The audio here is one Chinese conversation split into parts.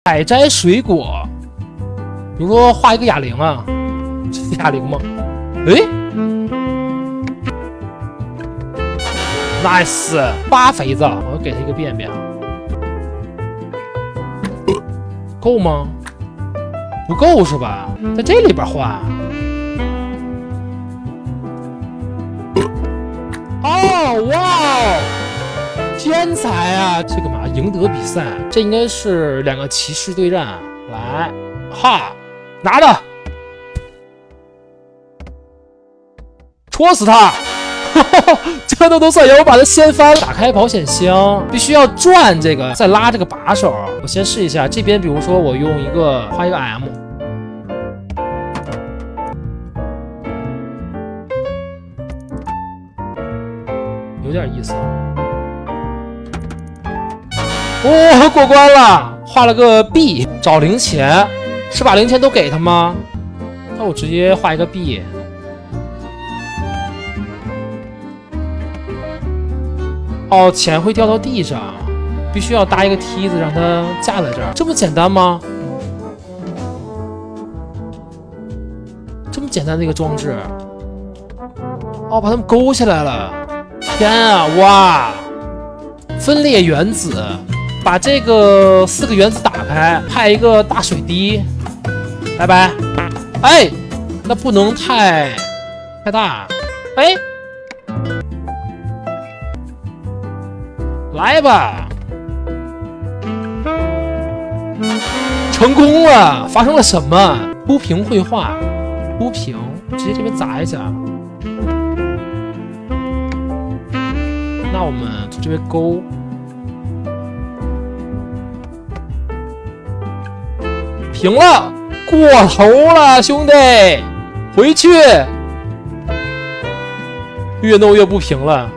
采摘水果，比如说画一个哑铃啊，这是哑铃吗？诶 ，nice， 扒肥皂，我给他一个便便，够吗？不够是吧？在这里边画。哦，哇！天才啊！这干嘛？赢得比赛？这应该是2个骑士对战。来，哈，拿着，戳死他！这都算赢，我把它掀翻。打开保险箱，必须要转这个，再拉这个把手。我先试一下，这边比如说我用一个画一个 M， 有点意思。哦，过关了，画了个 B， 找零钱，是把零钱都给他吗？那我直接画一个 B。哦，钱会掉到地上，必须要搭一个梯子让它架在这儿，这么简单吗？这么简单的一个装置，哦，把它们勾起来了，天啊，哇！分裂原子，把这个4个原子打开，派一个大水滴，拜拜。哎，那不能太大，哎。来吧，成功了！发生了什么？铺平绘画，铺平，直接这边砸一下。那我们从这边勾，平了，过头了，兄弟，回去。越弄越不平了。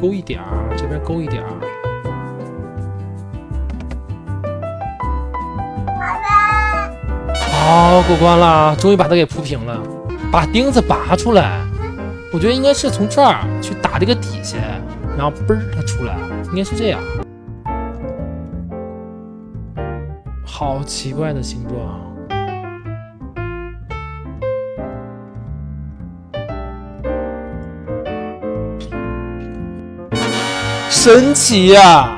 勾一点儿，这边勾一点儿。好，过关了，终于把它给铺平了。把钉子拔出来，我觉得应该是从这儿去打这个底下，然后嘣儿它出来，应该是这样。好奇怪的形状。神奇呀！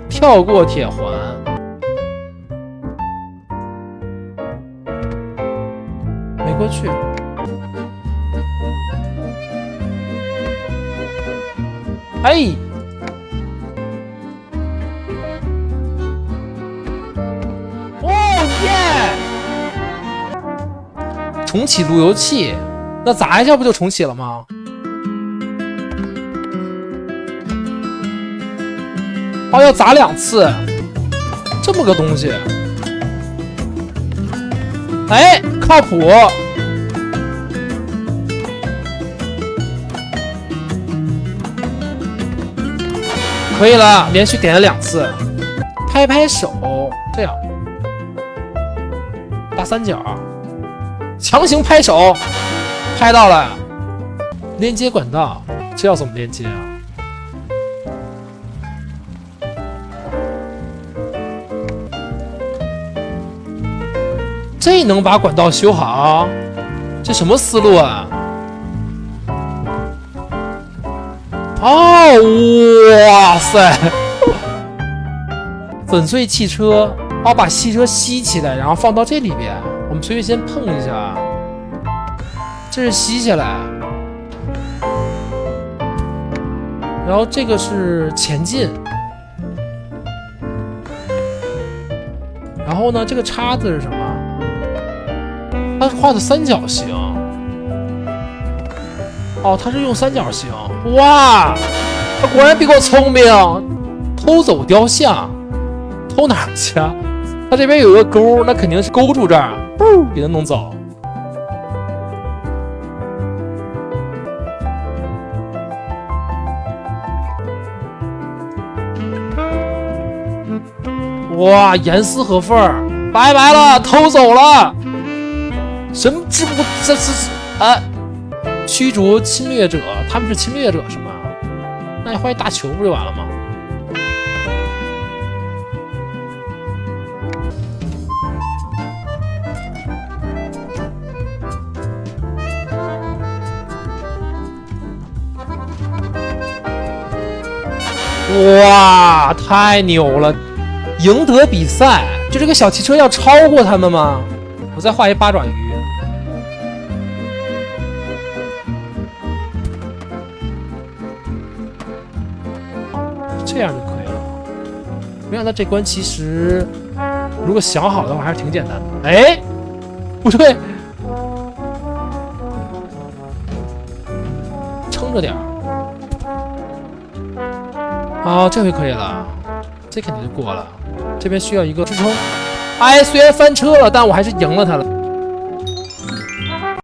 跳过铁环，没过去。哎，哦耶！重启路由器，那砸一下不就重启了吗？哦，要砸2次，这么个东西，哎，靠谱。可以了，连续点了2次，拍拍手，这样，大三角，强行拍手，拍到了，连接管道，这要怎么连接啊？这能把管道修好？这什么思路啊？哦，哇塞！粉碎汽车，哦，把汽车吸起来，然后放到这里边。我们随便先碰一下，这是吸下来，然后这个是前进，然后呢，这个叉子是什么？它是画的三角形。哦，他是用三角形。哇，他果然比我聪明。偷走雕像，偷哪儿去啊？他这边有一个钩，那肯定是勾住这儿，给他弄走。哇，严丝合缝，拜拜了，偷走了。什么？这啊？驱逐侵略者，他们是侵略者是吗？那你画一大球不就完了吗？哇，太牛了！赢得比赛，就这个小汽车要超过他们吗？我再画一八爪鱼。这样就可以了。没想到这关其实，如果想好的话，还是挺简单的。哎，不对，撑着点儿。好，这回可以了，这肯定就过了。这边需要一个支撑。哎，虽然翻车了，但我还是赢了他了。